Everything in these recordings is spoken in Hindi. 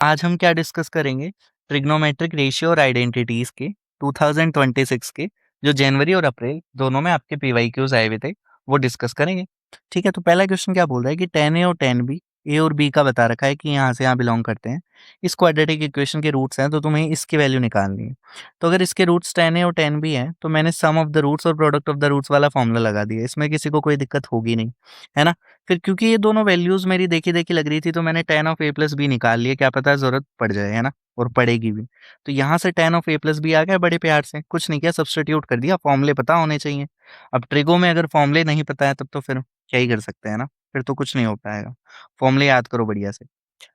आज हम क्या डिस्कस करेंगे? ट्रिग्नोमेट्रिक रेशियो और आइडेंटिटीज के 2026 के जो जनवरी और अप्रैल दोनों में आपके पीवाईक्यूज आए हुए थे, वो डिस्कस करेंगे। ठीक है, तो पहला क्वेश्चन क्या बोल रहा है कि 10 a और 10 b, ए और बी का बता रखा है कि यहाँ से यहाँ बिलोंग करते हैं। इस क्वाड्रेटिक इक्वेशन के रूट्स हैं, तो तुम्हें इसकी वैल्यू निकालनी है। तो अगर इसके रूट्स 10 a और 10 b हैं, तो मैंने सम ऑफ द रूट्स और प्रोडक्ट ऑफ द रूट्स वाला फॉर्मूला लगा दिया। इसमें किसी को कोई दिक्कत होगी नहीं, है ना। फिर क्योंकि ये दोनों वैल्यूज मेरी देखी देखी लग रही थी, तो मैंने tan of a plus B निकाल लिया, क्या पता जरूरत पड़ जाए, है ना, और पड़ेगी भी। तो यहाँ से tan of a plus B आ गया बड़े प्यार से, कुछ नहीं किया, सब्स्टिट्यूट कर दिया, फॉर्मूले पता होने चाहिए। अब ट्रिगो में अगर फॉर्मूले नहीं पता है तब तो फिर क्या ही कर सकते हैं ना, फिर तो कुछ नहीं हो पाएगा। फॉर्मूले याद करो बढ़िया से।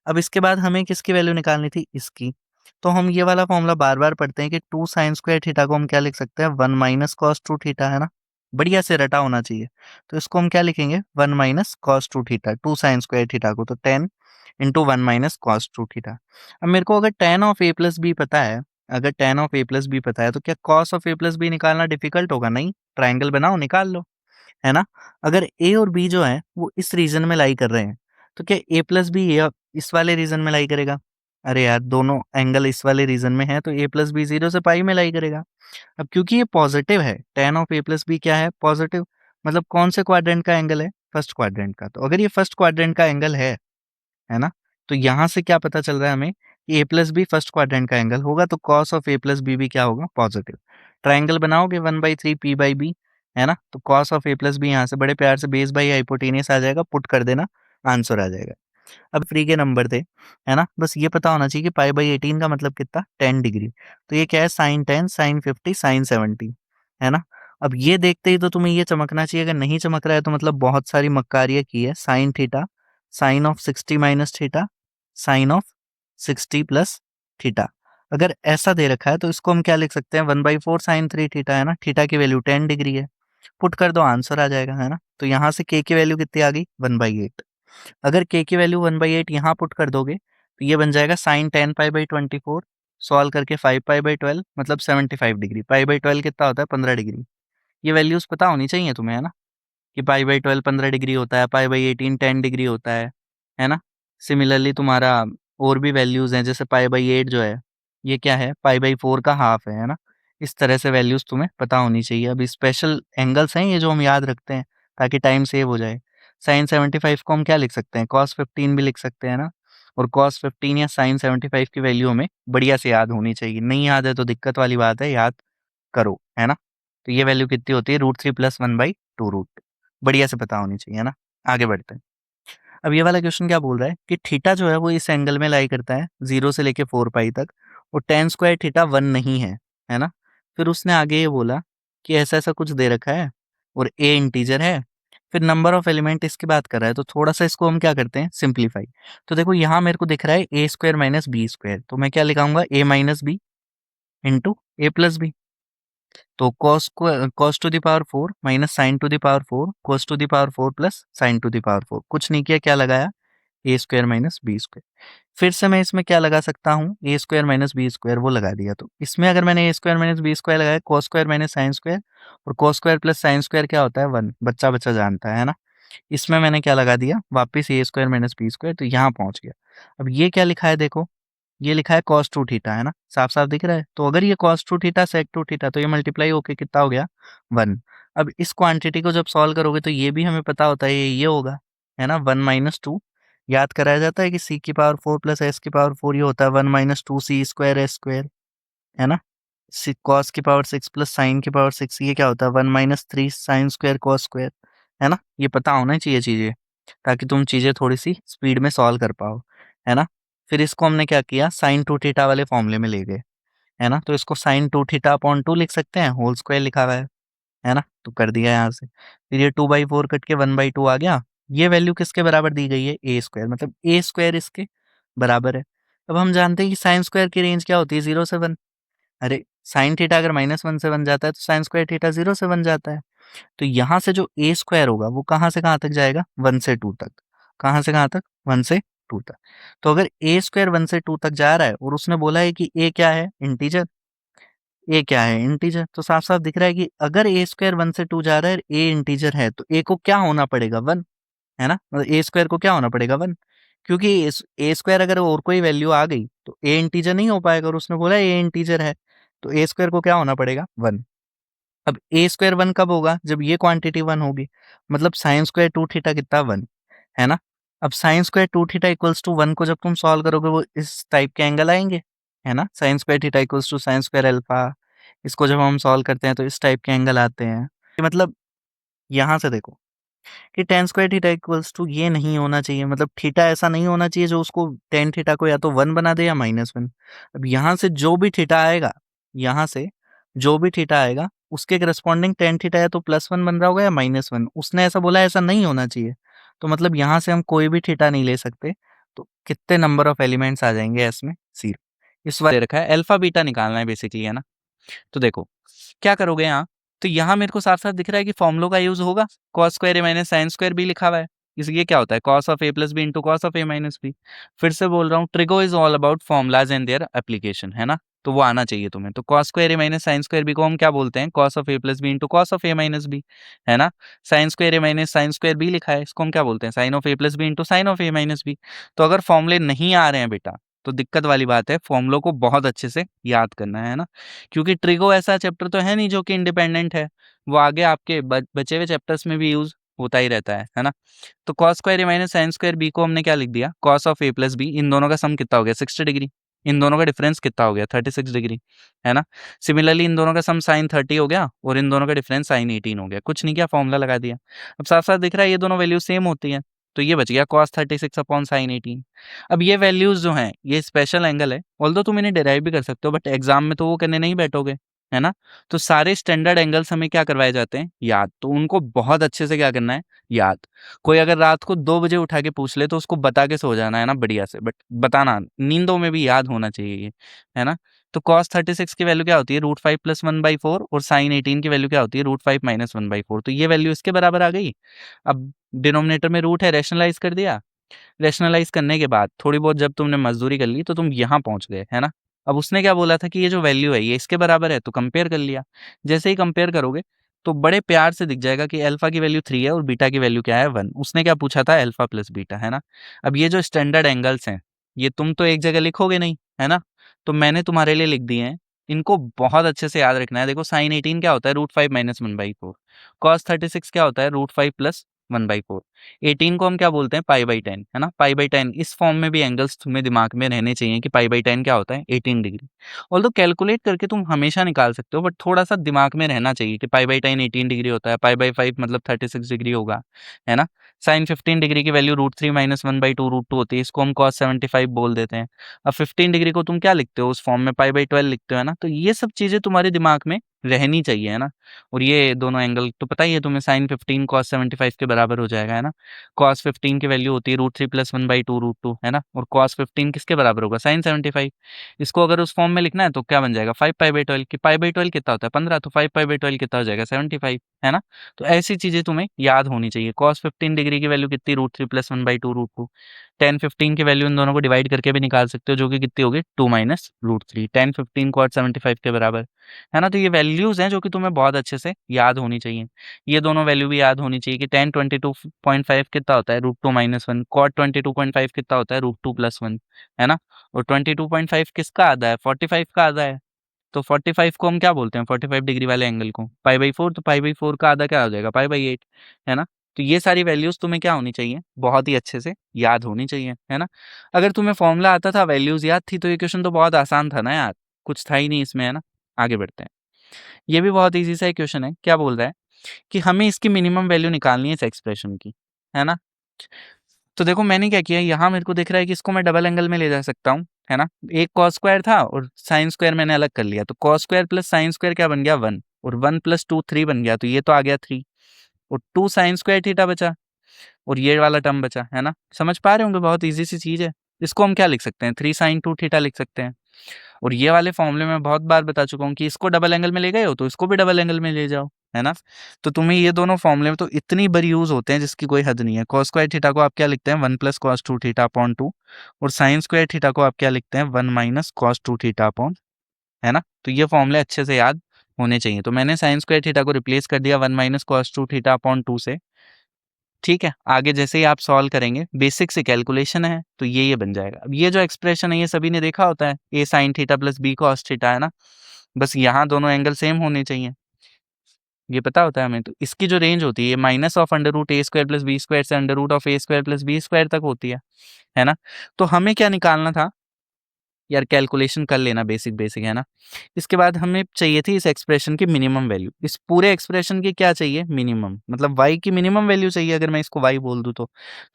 अब इसके बाद हमें किसकी वैल्यू निकालनी थी? इसकी। तो हम ये वाला फॉर्मूला बार बार पढ़ते हैं कि 2 साइन स्क्वायर थीटा को हम क्या लिख सकते हैं? 1 माइनस कॉस 2 थीटा, है ना। बढ़िया से रटा होना चाहिए। तो इसको हम क्या लिखेंगे? 1 minus cos 2 theta, 2 sign square theta को, तो 10 इंटू 1 माइनस कॉस 2 थीटा। अब मेरे को अगर tan of a plus B पता है, अगर tan of a plus B पता है, तो क्या cos of a plus B निकालना डिफिकल्ट होगा? नहीं, ट्राइंगल बनाओ, निकाल लो, है ना। अगर ए और बी जो है वो इस रीजन में लाई कर रहे हैं, तो क्या ए प्लस बी ये इस वाले रीजन में लाई करेगा? अरे यार, दोनों एंगल इस वाले रीजन में है, तो ए प्लस बी 0 से पाई में लाई करेगा। अब क्योंकि ये पॉजिटिव है, tan of A plus B क्या है? पॉजिटिव। मतलब कौन से क्वाड्रेंट का एंगल है? फर्स्ट क्वाड्रेंट का। तो अगर ये फर्स्ट क्वाड्रेंट का एंगल है ना, तो यहाँ से क्या पता चल रहा है हमें कि A plus B first quadrant का एंगल होगा, तो cos of A plus B भी क्या होगा? पॉजिटिव। ट्राइंगल बनाओगे 1/3 पी बाई बी, है ना, तो cos of A plus B यहाँ से बड़े प्यार से बेस बाई हाइपोटेनियस आ जाएगा, पुट कर देना, आंसर आ जाएगा। अब फ्री के नंबर थे, है ना, बस ये पता होना चाहिए कि पाई बाई 18 का मतलब कितना? 10 डिग्री। तो ये क्या है? साइन 10, साइन 50, साइन 70, है ना। अब ये देखते ही तो तुम्हें ये चमकना चाहिए, अगर नहीं चमक रहा है तो मतलब बहुत सारी मक्कारियां की है। Sine theta, sine of 60 minus theta, sine of 60 plus theta. अगर ऐसा दे रखा है तो इसको हम क्या लिख सकते हैं? 1/4 साइन 3 थीटा, है ना। थीटा की वैल्यू 10 डिग्री है, पुट कर दो, आंसर आ जाएगा, है ना। तो यहाँ से के की वैल्यू कितनी आ गई? 1/8। अगर के की वैल्यू 1/8 यहाँ पुट कर दोगे, तो ये बन जाएगा साइन 10 पाई बाई 24, सॉल्व करके 5 पाई बाई 12, मतलब 75 डिग्री। पाई बाई 12 कितना होता है? 15 डिग्री। ये वैल्यूज पता होनी चाहिए तुम्हें, है ना, कि पाई बाई 12 15 डिग्री होता है, पाई बाई 18 10 डिग्री होता है ना। सिमिलरली तुम्हारा और भी वैल्यूज हैं, जैसे पाई बाई 8 जो है, ये क्या है? पाई बाई 4 का हाफ है ना। इस तरह से वैल्यूज तुम्हें पता होनी चाहिए। अब स्पेशल एंगल्स हैं ये जो हम याद रखते हैं ताकि टाइम सेव हो जाए। साइन 75 को हम क्या लिख सकते हैं? कॉस 15 भी लिख सकते हैं ना। और कॉस 15 या साइन 75 की वैल्यू हमें बढ़िया से याद होनी चाहिए। नहीं याद है तो दिक्कत वाली बात है, याद करो, है ना। तो ये वैल्यू कितनी होती है? √3 प्लस 1/2 रूट। बढ़िया से पता होनी चाहिए, है ना। आगे बढ़ते हैं। अब ये वाला क्वेश्चन क्या बोल रहा है कि थीटा जो है वो इस एंगल में लाई करता है 0 से लेके 4 पाई तक, और tan स्क्वायर थीटा 1 नहीं है ना। फिर उसने आगे ये बोला कि ऐसा ऐसा कुछ दे रखा है और a इंटीजर है, फिर नंबर ऑफ एलिमेंट इसकी बात कर रहा है, तो थोड़ा सा इसको हम क्या करते हैं? सिंप्लीफाई। तो देखो यहाँ मेरे को दिख रहा है a square minus B square, तो मैं क्या लिखाऊंगा? a minus B into A plus B. तो cos to the power 4 minus sine to the power 4, cos to the power 4 plus sine to the power 4। कुछ नहीं किया, क्या लगाया? A square minus B square. फिर से मैं इसमें क्या लगा सकता हूँ? A square minus B square, वो लगा दिया। तो इसमें अगर मैंने A square minus B square लगाया, cos square minus sine square, और cos square plus sine square क्या होता है? 1। बच्चा बच्चा जानता है ना। इसमें मैंने क्या लगा दिया? वापिस ए स्क्वायर माइनस बी स्क्वायर, तो यहाँ पहुंच गया। अब ये क्या लिखा है? देखो, ये लिखा है cos 2 थीटा, है ना, साफ साफ दिख रहा है। तो अगर ये cos 2 थीटा sec 2 थीटा, तो ये मल्टीप्लाई होके कितना हो गया? 1। अब इस क्वांटिटी को जब सॉल्व करोगे तो ये भी हमें पता होता है ये होगा, है ना। 1 माइनस 2 याद कराया जाता है कि c की पावर 4 प्लस s की पावर 4, ये होता है 1 minus 2 c square s square, है ना। cos की पावर 6 प्लस साइन की पावर 6, ये क्या होता है? 1 minus 3 sine square cos square, है ना। ये पता होना चाहिए चीजें, ताकि तुम चीजें थोड़ी सी स्पीड में सॉल्व कर पाओ, है ना। फिर इसको हमने क्या किया? साइन 2 थीटा वाले फॉर्मूले में ले गए, है ना। तो इसको साइन 2 थीटा अपॉन 2 लिख सकते हैं, होल स्क्वायर लिखा हुआ है ना। तो कर दिया यहाँ से। फिर ये 2/4 कट के 1/2 आ गया। ये वैल्यू किसके बराबर दी गई है? ए स्क्वायर, मतलब ए स्क्वायर इसके बराबर है। अब हम जानते हैं कि साइन स्क्वायर की रेंज क्या होती है? 0 से 1। अरे, साइन थीटा अगर -1 से बन जाता है तो साइन स्क्वायर थीटा 0 से बन जाता है। तो यहाँ से जो ए स्क्वायर होगा वो कहाँ से कहाँ तक जाएगा? 1 से 2 तक। कहाँ से कहाँ तक? 1 से 2 तक। तो अगर ए स्क्वायर 1 से 2 तक जा रहा है और उसने बोला है कि ए क्या है? इंटीजर। ए क्या है? इंटीजर। तो साफ साफ दिख रहा है कि अगर ए स्क्वायर 1 से 2 जा रहा है, ए इंटीजर है, तो ए को क्या होना पड़ेगा? 1, है ना। मतलब ए स्क्वायर को क्या होना पड़ेगा? 1। क्योंकि ए स्क्वायर अगर और कोई वैल्यू आ गई तो ए इंटीजर नहीं हो पाएगा, और उसने बोला ए इंटीजर है, तो ए स्क्वायर को क्या होना पड़ेगा, 1। अब ए स्क्वायर 1 कब होगा, जब ये क्वांटिटी 1 होगी, मतलब साइन स्क्वायर 2 थीटा कितना, 1, है ना। अब sine square 2 theta equals to 1 को जब तुम सॉल्व करोगे वो इस टाइप के एंगल आएंगे, है ना। Sine square theta equals to sine square alpha, इसको जब हम सॉल्व करते हैं तो इस टाइप के एंगल आते हैं। मतलब यहाँ से देखो कि tan square theta equals to ये नहीं होना चाहिए, मतलब थीटा ऐसा नहीं होना चाहिए जो उसको tan थीटा को या तो 1 बना दे या -1। अब यहाँ से जो भी थीटा आएगा, यहाँ से जो भी थीटा आएगा उसके करस्पॉन्डिंग tan थीटा या तो +1 बन रहा होगा या -1। उसने ऐसा बोला, ऐसा नहीं होना चाहिए, तो मतलब यहाँ से हम कोई भी थीटा नहीं ले सकते। तो कितने नंबर ऑफ एलिमेंट्स आ जाएंगे इसमें, 0। इस बार दे रखा है अल्फा बीटा निकालना है बेसिकली, है ना। तो देखो क्या करोगे यहाँ, तो यहाँ मेरे को साफ-साफ दिख रहा है कि फॉर्मूलों का यूज़ होगा। Cos square A minus sine square B लिखा हुआ है। इस ये क्या होता है, cos of A plus B into cos of A minus B. फिर से बोल रहा हूँ, trigo is all about formulas and their application, है ना। तो वो आना चाहिए तुम्हें। तो cos square A minus sine square B को हम क्या बोलते हैं, cos of A plus B into cos of A minus B, है ना। Sine square A minus sine square B लिखा है, इसको हम क्या बोलते हैं, sine of A plus B into sine of A minus B. तो अगर फॉर्मूले नहीं आ रहे हैं बेटा, तो दिक्कत वाली बात है, फॉर्मूलों को बहुत अच्छे से याद करना है ना। क्योंकि ट्रिगो ऐसा चैप्टर तो है नहीं जो कि इंडिपेंडेंट है, वो आगे आपके बचे हुए चैप्टर्स में भी यूज होता ही रहता है ना। तो cos square A minus sine square B को हमने क्या लिख दिया, cos of A plus B. इन दोनों का सम कितना हो गया, 60 डिग्री। इन दोनों का डिफरेंस कितना हो गया, 36 डिग्री, है ना। सिमिलरली इन दोनों का सम साइन 30 हो गया और इन दोनों का डिफरेंस साइन 18 हो गया। कुछ नहीं किया, फॉर्मूला लगा दिया। अब साथ साथ दिख रहा है ये दोनों वैल्यू सेम होती है, तो ये बच गया कॉस 36 अपॉन साइन 18। अब ये वैल्यूज जो हैं ये स्पेशल एंगल है, ऑल्दो तुम इन्हें डिराइव भी कर सकते हो, बट एग्जाम में तो वो करने नहीं बैठोगे, है ना। तो सारे स्टैंडर्ड एंगल्स हमें क्या करवाए जाते हैं, याद। तो उनको बहुत अच्छे से क्या करना है, याद। कोई अगर रात को 2 बजे उठा के पूछ ले तो उसको बता के सो जाना है ना, बढ़िया से, बट बताना नींदों में भी याद होना चाहिए ये, है ना। तो cos 36 की वैल्यू क्या होती है, √5 + 1/4, और sin 18 की वैल्यू क्या होती है, √5 - 1/4। तो ये वैल्यू इसके बराबर आ गई। अब डिनोमिनेटर में रूट है, रैशनलाइज कर दिया। रैशनलाइज करने के बाद थोड़ी बहुत जब तुमने मजदूरी कर ली तो तुम यहाँ पहुंच गए, है ना। अब उसने क्या बोला था कि ये जो वैल्यू है ये इसके बराबर है, तो कंपेयर कर लिया। जैसे ही कंपेयर करोगे तो बड़े प्यार से दिख जाएगा कि अल्फा की वैल्यू 3 है और बीटा की वैल्यू क्या है, 1। उसने क्या पूछा था, अल्फा प्लस बीटा, है ना। अब ये जो स्टैंडर्ड एंगल्स हैं ये तुम तो एक जगह लिखोगे नहीं, है ना। तो मैंने तुम्हारे लिए लिख दिए हैं, इनको बहुत अच्छे से याद रखना है। देखो साइन 18 क्या होता है, √5 - 1/4। कॉस 36 क्या होता है, √5 + 1/4। 18 को हम क्या बोलते हैं, π/10, है ना। π/10 इस फॉर्म में भी एंगल्स तुम्हें दिमाग में रहने चाहिए कि π/10 क्या होता है, 18 डिग्री। ऑल्दो कैलकुलेट करके तुम हमेशा निकाल सकते हो, बट थोड़ा सा दिमाग में रहना चाहिए कि π/10 18 डिग्री होता है, π/5 मतलब 36 डिग्री होगा, है ना। साइन 15 डिग्री की वैल्यू √3 - 1/2 √2 होती है, इसको हम cos 75 बोल देते हैं। अब 15 डिग्री को तुम क्या लिखते हो उस फॉर्म में, π/12 लिखते हो, है ना। तो ये सब चीजें तुम्हारे दिमाग में रहनी चाहिए, है ना। और ये दोनों एंगल तो पता ही है तुम्हें, साइन 15 cos 75 के बराबर हो जाएगा, है ना। cos 15 की वैल्यू होती है √3 + 1/2 √2, है ना। और cos 15 किसके बराबर होगा, साइन 75। इसको अगर उस फॉर्म में लिखना है तो क्या बन जाएगा, 5π/12 की π/12 कितना होता है, 15, तो 5π/12 कितना हो जाएगा, 75, है ना। तो ऐसी चीजें तुम्हें याद होनी चाहिए। cos 15 डिग्री की वैल्यू कितनी, √3 + 1/2 √2। tan 15 की वैल्यू इन दोनों को डिवाइड करके भी निकाल सकते हो, जो कि कितनी होगी, 2 - √3। tan 15 cos 75 के बराबर, है ना। तो ये वैल्यूज हैं जो कि तुम्हें बहुत अच्छे से याद होनी चाहिए। ये दोनों वैल्यू भी याद होनी चाहिए कि tan 22.5 कितना होता है, √2 - 1। cot 22.5 कितना होता है, √2 + 1, है ना। और 22.5 किसका आधा है, 45 का आधा है। तो 45 को हम क्या बोलते हैं, 45 डिग्री वाले एंगल को, π/4। तो π/4 का आधा क्या हो जाएगा, π/8, है ना। तो ये सारी वैल्यूज तुम्हें क्या होनी चाहिए, बहुत ही अच्छे से याद होनी चाहिए, है ना। अगर तुम्हें फॉर्मूला आता था, वैल्यूज याद थी, तो ये क्वेश्चन तो बहुत आसान था ना यार, कुछ था ही नहीं इसमें, है ना। आगे बढ़ते हैं। ये भी बहुत ईज़ी सा क्वेश्चन है। क्या बोल रहा है कि हमें इसकी मिनिमम वैल्यू निकालनी है इस एक्सप्रेशन की, है ना। तो देखो मैंने क्या किया, यहाँ मेरे को दिख रहा है कि इसको मैं डबल एंगल में ले जा सकता हूँ, है ना। एक कॉस स्क्वायर था और साइन स्क्वायर मैंने अलग कर लिया, तो cos square plus sine square क्या बन गया, 1, और 1 + 2 3 बन गया, तो ये तो आ गया 3, और 2 साइन स्क्वायर थीटा बचा, और ये वाला टर्म बचा, है ना। समझ पा रहे होंगे, बहुत ईज़ी सी चीज़ है। इसको हम क्या लिख सकते हैं, 3 sin 2 थीटा लिख सकते हैं। और ये वाले फॉर्मूले में बहुत बार बता चुका हूँ कि इसको डबल एंगल में ले गए हो तो इसको भी डबल एंगल में ले जाओ, है ना। तो तुम्हें ये दोनों फॉर्मूले में तो इतनी बार यूज होते हैं जिसकी कोई हद नहीं है। cos स्क्वायर थीटा को आप क्या लिखते हैं, 1 + cos 2 थीटा अपॉन 2, और sin स्क्वायर थीटा को आप क्या लिखते हैं, 1 - cos 2 थीटा अपॉन, है ना। तो ये फॉर्मूले अच्छे से याद होने चाहिए। तो मैंने sin स्क्वायर थीटा को रिप्लेस कर दिया 1 - cos 2 थीटा अपॉन 2 से, ठीक है, आगे जैसे ही आप सॉल्व करेंगे, बेसिक से कैलकुलेशन है, तो ये बन जाएगा। अब ये जो एक्सप्रेशन है, ये सभी ने देखा होता है, a sin theta plus b cos theta, है ना? बस यहाँ दोनों एंगल सेम होने चाहिए, ये पता होता है हमें। तो इसकी जो रेंज होती है, minus of under root A square plus B square से under root of A square plus B square तक होती है ना? तो हमें क्या निकालना था यार, कैलकुलेशन कर लेना बेसिक बेसिक, है ना? इसके बाद हमें चाहिए थी इस एक्सप्रेशन की मिनिमम वैल्यू। इस पूरे एक्सप्रेशन की क्या चाहिए? मिनिमम, मतलब y की मिनिमम वैल्यू चाहिए, अगर मैं इसको y बोल दूं तो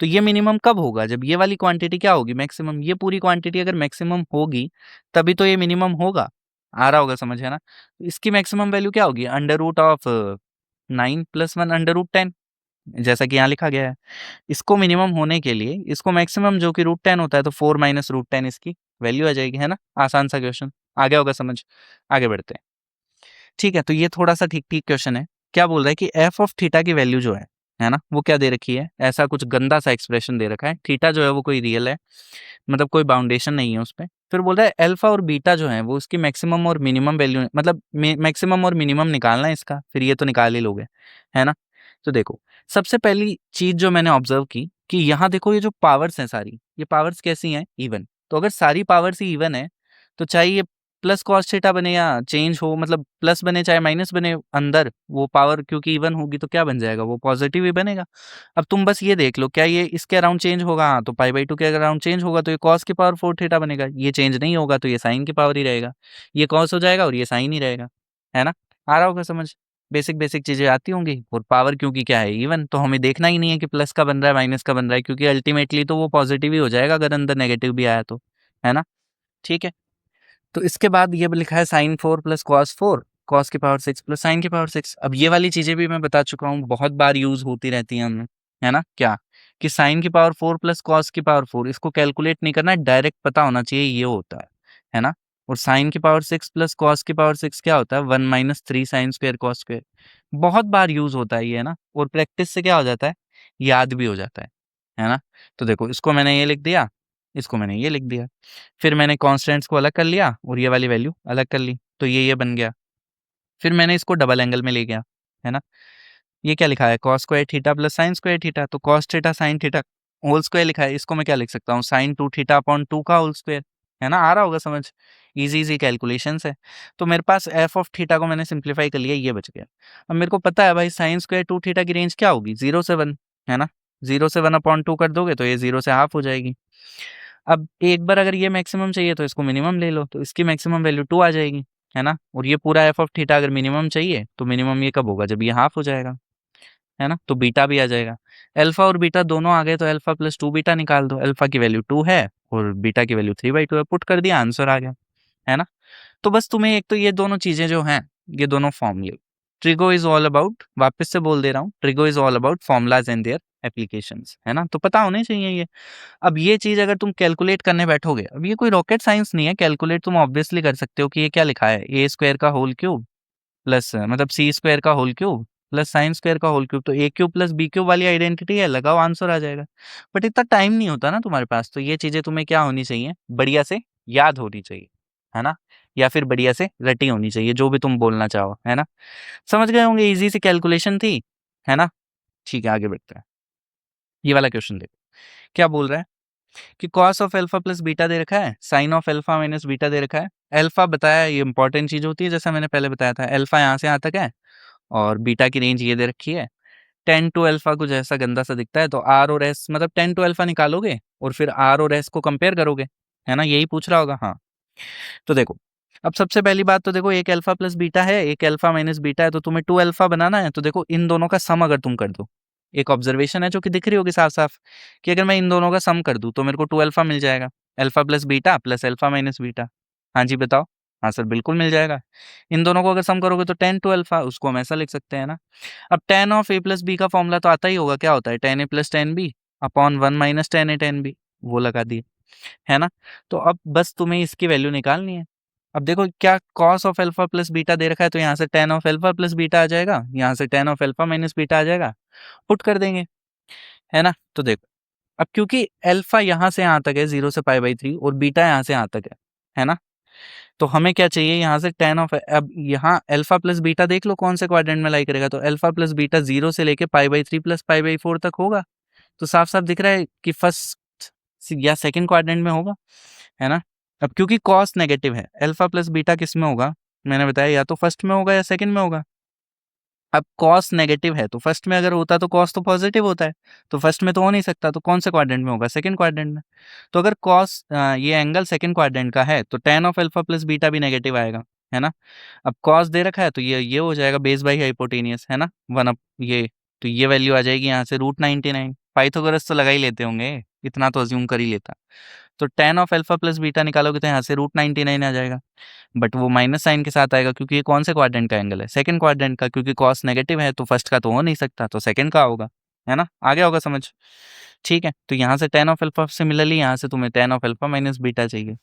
ये मिनिमम कब होगा? जब ये वाली क्वांटिटी क्या होगी? मैक्सिमम। ये पूरी क्वांटिटी अगर मैक्सिमम होगी तभी तो ये मिनिमम होगा। आ रहा होगा समझ, है ना? तो इसकी मैक्सिमम वैल्यू क्या होगी? Under root of 9 plus 1 under root 10, जैसा कि यहाँ लिखा गया है। इसको मिनिमम होने के लिए इसको मैक्सिमम जो कि रूट 10 होता है, तो 4 माइनस रूट 10 इसकी वैल्यू आ जाएगी, है ना? आसान सा क्वेश्चन, आ गया होगा समझ। आगे बढ़ते हैं। ठीक है, तो ये थोड़ा सा ठीक ठीक क्वेश्चन है। क्या बोल रहा है कि एफ ऑफ थीटा की वैल्यू जो है ना, वो क्या दे रखी है? ऐसा कुछ गंदा सा एक्सप्रेशन दे रखा है। थीटा जो है वो कोई रियल है, मतलब कोई बाउंडेशन नहीं है उस पे। फिर बोल रहा है अल्फा और बीटा जो है वो उसकी मैक्सिमम और मिनिमम वैल्यू, मतलब मैक्सिमम और मिनिमम निकालना है इसका। फिर ये तो निकाल ही लोगे, है ना? तो देखो, सबसे पहली चीज जो मैंने ऑब्जर्व की कि यहाँ देखो, ये जो पावर्स हैं सारी, ये पावर्स कैसी हैं? इवन। तो अगर सारी पावर्स ही इवन है, तो चाहे ये प्लस कॉस थीटा बने या चेंज हो, मतलब प्लस बने चाहे माइनस बने, अंदर वो पावर क्योंकि इवन होगी तो क्या बन जाएगा? वो पॉजिटिव ही बनेगा। अब तुम बस ये देख लो, क्या ये इसके अराउंड चेंज होगा? हाँ, तो पाई बाई 2 के अराउंड चेंज होगा तो ये कॉस की पावर 4 थीटा बनेगा। ये चेंज नहीं होगा तो ये साइन की पावर ही रहेगा। ये कॉस हो जाएगा और ये साइन ही रहेगा, है ना? आ रहा होगा समझ? बेसिक बेसिक चीजें आती होंगी। और पावर क्योंकि क्या है? इवन, तो हमें देखना ही नहीं है कि प्लस का बन रहा है माइनस का बन रहा है, क्योंकि अल्टीमेटली तो वो पॉजिटिव ही हो जाएगा अगर अंदर नेगेटिव भी आया तो, है ना? ठीक है। तो इसके बाद ये लिखा है साइन 4 प्लस कॉस 4, कॉस की पावर 6 प्लस साइन की पावर 6। अब ये वाली चीजें भी मैं बता चुका हूँ, बहुत बार यूज होती रहती हैं हमें, है ना? क्या कि साइन की पावर 4 प्लस कॉस की पावर 4, इसको कैलकुलेट नहीं करना है, डायरेक्ट पता होना चाहिए ये होता है ना? और साइन की पावर 6 प्लस कॉस की पावर 6 क्या होता है? 1 minus 3 sine square cos square. बहुत बार यूज होता है ये, है ना? और प्रैक्टिस से क्या हो जाता है? याद भी हो जाता है ना? तो देखो, इसको मैंने ये लिख दिया, इसको मैंने ये लिख दिया। फिर मैंने कॉन्स्टेंट्स को अलग कर लिया और ये वाली वैल्यू अलग कर ली, तो ये बन गया। फिर मैंने इसको डबल एंगल में ले गया, है ना? ये क्या लिखा है? Cos square theta plus sine square theta, तो cos theta sine theta whole square लिखा है। इसको मैं क्या लिख सकता हूँ? साइन 2 थीटा अपॉन 2 का होल स्क्वायर, है ना? आ रहा होगा समझ? इजी इजी कैलकुलेशंस है। तो मेरे पास एफ ऑफ थीटा को मैंने सिंप्लीफाई कर लिया, ये बच गया। अब मेरे को पता है भाई, साइन स्क्वायर 2 थीटा की रेंज क्या होगी? 0 से 1, है ना? 0 से 1 अपॉन 2 कर दोगे तो ये 0 से हाफ हो जाएगी। अब एक बार अगर ये मैक्सिमम चाहिए तो इसको मिनिमम ले लो, तो इसकी मैक्सिमम वैल्यू 2 आ जाएगी, है ना? और ये पूरा एफ ऑफ थीटा अगर मिनिमम चाहिए तो मिनिमम ये कब होगा? जब ये हाफ हो जाएगा, है ना? तो बीटा भी आ जाएगा। अल्फा और बीटा दोनों आ गए, तो अल्फा प्लस 2 बीटा निकाल दो। अल्फा की वैल्यू 2 है और बीटा की वैल्यू 3/2 है। पुट कर दिया, आंसर आ गया, है ना? तो बस तुम्हें एक तो ये दोनों चीजें जो हैं, ये दोनों फॉर्मूले, ट्रिगो इज ऑल अबाउट, वापस से बोल दे रहा हूँ, trigo is all about formulas and their applications, है ना? तो पता होने चाहिए ये। अब ये चीज अगर तुम कैलकुलेट करने बैठोगे, अब ये कोई रॉकेट साइंस नहीं है, कैलकुलेट तुम ऑब्वियसली कर सकते हो कि ये क्या लिखा है? ए स्क्वायर का होल क्यूब प्लस, मतलब सी स्क्वायर का whole cube plus sine square का होल क्यूब, तो A cube plus B cube वाली आइडेंटिटी है, लगाओ आंसर आ जाएगा। बट इतना टाइम नहीं होता ना तुम्हारे पास, तो ये चीजें तुम्हें क्या होनी चाहिए? बढ़िया से याद होनी चाहिए, है ना? या फिर बढ़िया से रटी होनी चाहिए, जो भी तुम बोलना चाहो, है ना? समझ गए होंगे, इजी सी कैलकुलेशन थी, है ना? ठीक है, आगे बढ़ते हैं। ये वाला क्वेश्चन देखो, क्या बोल रहा है कि cos of alpha plus beta दे रखा है, sine of alpha minus beta दे रखा है। अल्फा बताया, ये इंपॉर्टेंट चीज होती है, जैसा मैंने पहले बताया था। अल्फा यहाँ से यहाँ तक है और बीटा की रेंज ये दे रखी है। 10 टू अल्फा कुछ ऐसा गंदा सा दिखता है, तो आर और एस, मतलब 10 टू अल्फा निकालोगे और फिर आर और एस को कंपेयर करोगे, है ना? यही पूछ रहा होगा, हाँ। तो देखो, अब सबसे पहली बात तो देखो, एक अल्फा प्लस बीटा है, एक अल्फा माइनस बीटा है, तो तुम्हें 2 अल्फा बनाना है। तो देखो, इन दोनों का सम अगर तुम कर दो, एक ऑब्जर्वेशन है जो कि दिख रही होगी साफ साफ, कि अगर मैं इन दोनों का सम कर दूं तो मेरे को 2 अल्फा मिल जाएगा। Alpha plus beta plus alpha minus beta. हाँ जी बताओ। हाँ सर, बिल्कुल मिल जाएगा। इन दोनों को अगर सम करोगे तो 10 टू अल्फा, उसको हम ऐसा लिख सकते हैं ना। अब tan of A plus B का फॉर्मूला तो आता ही होगा, क्या होता है? tan a plus tan b upon 1 minus tan a tan b, वो लगा दिए, है ना? तो अब बस तुम्हें इसकी वैल्यू निकालनी है। अब देखो, क्या cos of alpha plus beta दे रखा है, तो यहाँ से tan of alpha plus beta आ जाएगा, यहाँ से tan of alpha minus beta आ जाएगा। पुट कर देंगे, है ना? तो देखो, अब क्योंकि अल्फा यहाँ से यहाँ तक है 0 से पाई बाई 3 और बीटा यहाँ से यहाँ तक है ना? तो हमें क्या चाहिए यहाँ से tan ऑफ, अब यहाँ अल्फा प्लस बीटा देख लो कौन से क्वाड्रेंट में लाई करेगा, तो अल्फा प्लस बीटा 0 से लेके π/3 प्लस π/4 तक होगा। तो साफ साफ दिख रहा है कि फर्स्ट या सेकंड क्वाड्रेंट में होगा, है ना। अब क्योंकि कॉस नेगेटिव है, अल्फा प्लस बीटा किस में होगा, मैंने बताया या तो फर्स्ट में होगा या सेकंड में होगा। अब कॉस नेगेटिव है तो फर्स्ट में अगर होता तो कॉस तो पॉजिटिव होता है, तो फर्स्ट में तो हो नहीं सकता, तो कौन से क्वाड्रेंट में होगा, सेकंड क्वाड्रेंट में। तो अगर कॉस ये एंगल सेकंड क्वाड्रेंट का है तो tan of alpha plus beta भी नेगेटिव आएगा, है ना। अब कॉस दे रखा है तो ये हो जाएगा बेस बाई हाइपोटेनियस, है ना, 1 अप ये, तो ये वैल्यू आ जाएगी यहाँ से √99। पाइथागोरस तो लगा ही लेते होंगे, इतना तो अज्यूम कर ही लेता। तो tan of alpha plus beta निकालोगे तो यहाँ से √99 आ जाएगा, बट वो माइनस साइन के साथ आएगा क्योंकि ये कौन से क्वाड्रेंट का एंगल है, सेकंड क्वाड्रेंट का, क्योंकि कॉस नेगेटिव है तो फर्स्ट का तो हो नहीं सकता, तो सेकंड का होगा, है ना। आ गया होगा समझ, ठीक है। तो यहाँ से tan ऑफ अल्फा, सिमिलरली यहाँ से तुम्हें tan of alpha minus beta चाहिए।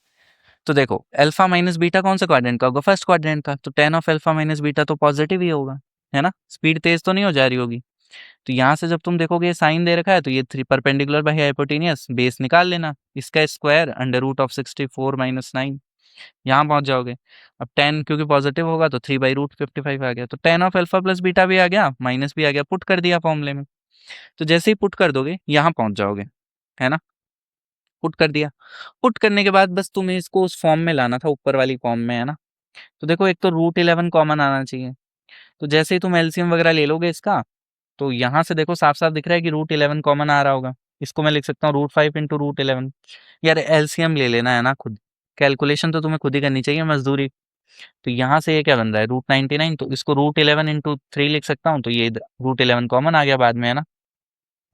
तो देखो अल्फा माइनस बीटा कौन से क्वाड्रेंट का होगा, फर्स्ट क्वाड्रेंट का, तो tan of alpha minus beta तो पॉजिटिव ही होगा, है ना, स्पीड तेज तो नहीं हो जा रही होगी। तो यहाँ से जब तुम देखोगे साइन दे रखा है तो ये 3 परपेंडिकुलर बाई हाइपोटेनियस, बेस निकाल लेना, इसका स्क्वायर √64 - 9, यहाँ पहुंच जाओगे। अब 10 क्योंकि पॉजिटिव होगा तो 3/√55 आ गया, तो tan of alpha plus beta भी आ गया, माइनस भी आ गया, पुट कर दिया फॉर्मूले में। तो जैसे ही पुट कर दोगे यहाँ पहुंच जाओगे, है ना, पुट कर दिया। पुट करने के बाद बस तुम्हें इसको उस फॉर्म में लाना था, ऊपर वाली फॉर्म में, है ना। तो देखो एक तो √11 कॉमन आना चाहिए, तो जैसे ही तुम एलसीएम वगैरह ले लोगे इसका, तो यहाँ से देखो साफ साफ दिख रहा है कि √11 कॉमन आ रहा होगा। इसको मैं लिख सकता हूँ √5 × √11। यार एलसीएम ले लेना है ना खुद, कैलकुलेशन तो तुम्हें खुद ही करनी चाहिए, मजदूरी। तो यहाँ से ये क्या बन रहा है √99, तो इसको √11 × 3 लिख सकता हूँ, तो ये √11 कॉमन आ गया बाद में, है ना।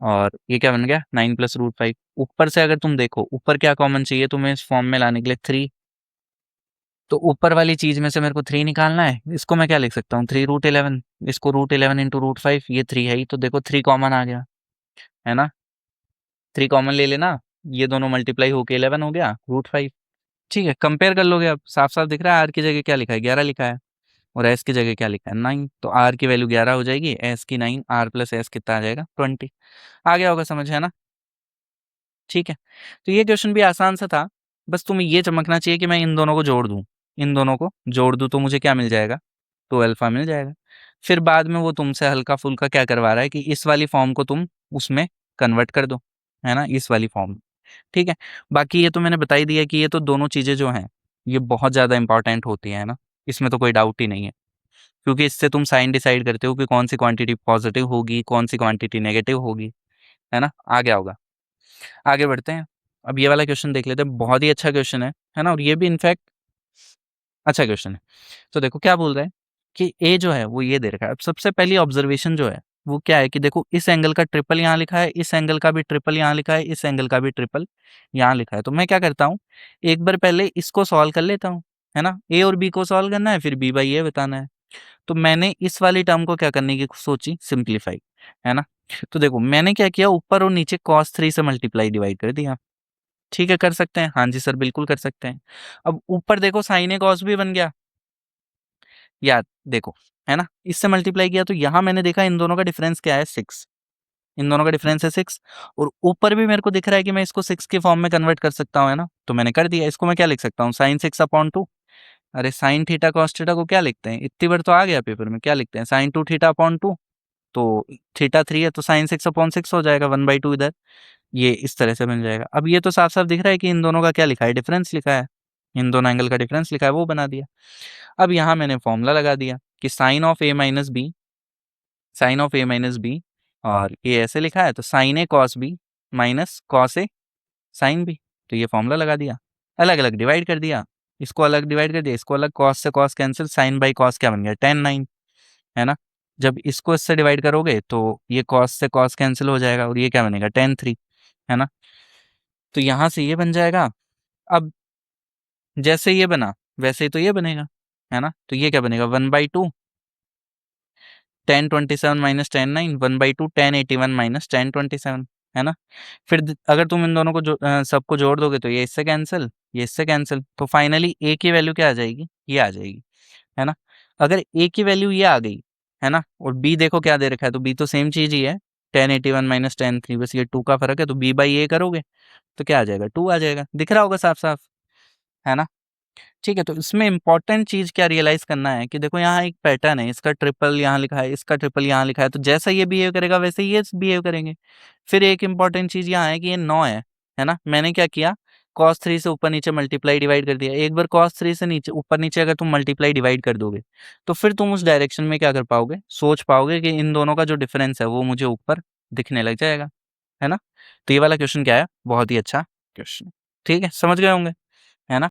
और ये क्या बन गया 9 + √5। ऊपर से अगर तुम देखो ऊपर क्या कॉमन चाहिए तुम्हें इस फॉर्म में लाने के लिए, 3। तो ऊपर वाली चीज में से मेरे को 3 निकालना है, इसको मैं क्या लिख सकता हूँ 3√11, इसको √11 × √5, ये 3 है ही, तो देखो 3 कॉमन आ गया, है ना। 3 कॉमन ले लेना, ये दोनों मल्टीप्लाई होके 11 हो गया √5। ठीक है, कंपेयर कर लोगे, अब साफ साफ दिख रहा है आर की जगह क्या लिखा है 11 लिखा है, और एस की जगह क्या लिखा है 9, तो आर की वैल्यू 11 हो जाएगी, एस की 9, आर प्लस एस कितना आ जाएगा 20। आ गया होगा समझ, है ना। ठीक है, तो ये क्वेश्चन भी आसान सा था, बस तुम्हें ये चमकना चाहिए कि मैं इन दोनों को जोड़ दूं, इन दोनों को जोड़ दूं तो मुझे क्या मिल जाएगा, 2 अल्फा मिल जाएगा। फिर बाद में वो तुमसे हल्का फुल्का क्या करवा रहा है कि इस वाली फॉर्म को तुम उसमें कन्वर्ट कर दो, है ना, इस वाली फॉर्म। ठीक है, बाकी ये तो मैंने बता ही दिया कि ये तो दोनों चीजें जो हैं ये बहुत ज्यादा इंपॉर्टेंट होती है ना, इसमें तो कोई डाउट ही नहीं है, क्योंकि इससे तुम साइन डिसाइड करते हो कि कौन सी क्वांटिटी पॉजिटिव होगी कौन सी क्वांटिटी नेगेटिव होगी, है ना। आ गया होगा, आगे बढ़ते हैं। अब ये वाला क्वेश्चन देख लेते हैं, बहुत ही अच्छा क्वेश्चन है ना, और ये भी इनफैक्ट अच्छा क्वेश्चन है। तो देखो क्या बोल रहा है कि ए जो है वो ये दे रखा है। अब सबसे पहली ऑब्जर्वेशन जो है वो क्या है कि देखो इस एंगल का ट्रिपल यहाँ लिखा है, इस एंगल का भी ट्रिपल यहाँ लिखा है, इस एंगल का भी ट्रिपल यहाँ लिखा है। तो मैं क्या करता हूँ, एक बार पहले इसको सॉल्व कर लेता हूँ, है ना। ए और बी को सॉल्व करना है, फिर बी बाई ए बताना है। तो मैंने इस वाली टर्म को क्या करने की सोची, सिंप्लीफाई, है ना। तो देखो मैंने क्या किया, ऊपर और नीचे cos 3 से मल्टीप्लाई डिवाइड कर दिया। ठीक है, कर सकते हैं, हाँ जी सर बिल्कुल कर सकते हैं। अब ऊपर देखो साइन ए कॉस भी बन गया, याद देखो, है ना, इससे मल्टीप्लाई किया तो यहाँ मैंने देखा इन दोनों का डिफरेंस क्या है 6, इन दोनों का डिफरेंस है 6, और ऊपर भी मेरे को दिख रहा है कि मैं इसको 6 के फॉर्म में कन्वर्ट कर सकता हूँ, है ना। तो मैंने कर दिया, इसको मैं क्या लिख सकता हूँ sin6/2। अरे साइन थीटा कॉस थीटा को क्या लिखते हैं, इतनी बार तो आ गया पेपर में, क्या लिखते हैं sin2θ/2, तो θ3 है तो sin6/6 हो जाएगा 1/2 इधर, ये इस तरह से बन जाएगा। अब ये तो साफ साफ दिख रहा है कि इन दोनों का क्या लिखा है, डिफरेंस लिखा है, इन दोनों एंगल का डिफरेंस लिखा है, वो बना दिया। अब यहाँ मैंने फॉर्मूला लगा दिया कि sine of A minus B, sine of A minus B, और ये ऐसे लिखा है तो sine A cos B minus cos A sine B. तो ये फॉर्मूला लगा दिया, अलग अलग डिवाइड कर दिया, इसको अलग डिवाइड कर दिया, इसको अलग, कॉस से cos cancel, sine by cos क्या बन गया tan9, है ना। जब इसको इससे डिवाइड करोगे तो ये कॉस से कॉस कैंसिल हो जाएगा, और ये क्या बनेगा tan3, है ना। तो यहाँ से ये बन जाएगा। अब जैसे ये बना वैसे ही तो ये बनेगा, है ना। तो ये क्या बनेगा 1/2 tan27 minus tan9, 1/2 tan81 minus tan27, है ना। फिर अगर तुम इन दोनों को सबको जोड़ दोगे तो ये इससे कैंसिल, ये इससे कैंसिल, तो फाइनली ए की वैल्यू क्या आ जाएगी, ये आ जाएगी, है ना। अगर ए की वैल्यू ये आ गई, है ना, और बी देखो क्या दे रखा है, तो बी तो सेम चीज ही है, tan81 माइनस tan3, बस ये 2 का फर्क है, तो बी बाई ए करोगे तो क्या आ जाएगा 2 आ जाएगा, दिख रहा होगा साफ साफ, है ना। ठीक है, तो इसमें इम्पोर्टेंट चीज़ क्या रियलाइज़ करना है कि देखो यहाँ एक पैटर्न है, इसका ट्रिपल यहाँ लिखा है, इसका ट्रिपल यहाँ लिखा है, तो जैसा ये बिहेव करेगा वैसे ही ये बिहेव करेंगे। फिर एक इम्पोर्टेंट चीज़ यहाँ है कि ये 9 है ना? मैंने क्या किया cos 3 से ऊपर-नीचे मल्टीप्लाई डिवाइड कर दिया। एक बार cos 3 से नीचे ऊपर-नीचे अगर तुम मल्टीप्लाई डिवाइड कर दोगे, तो फिर तुम उस डायरेक्शन में क्या कर पाओगे, सोच पाओगे कि इन दोनों का जो डिफरेंस है वो मुझे ऊपर दिखने लग जाएगा, है ना? तो ये वाला क्वेश्चन क्या है? बहुत ही अच्छा क्वेश्चन। ठीक है, समझ गए होंगे?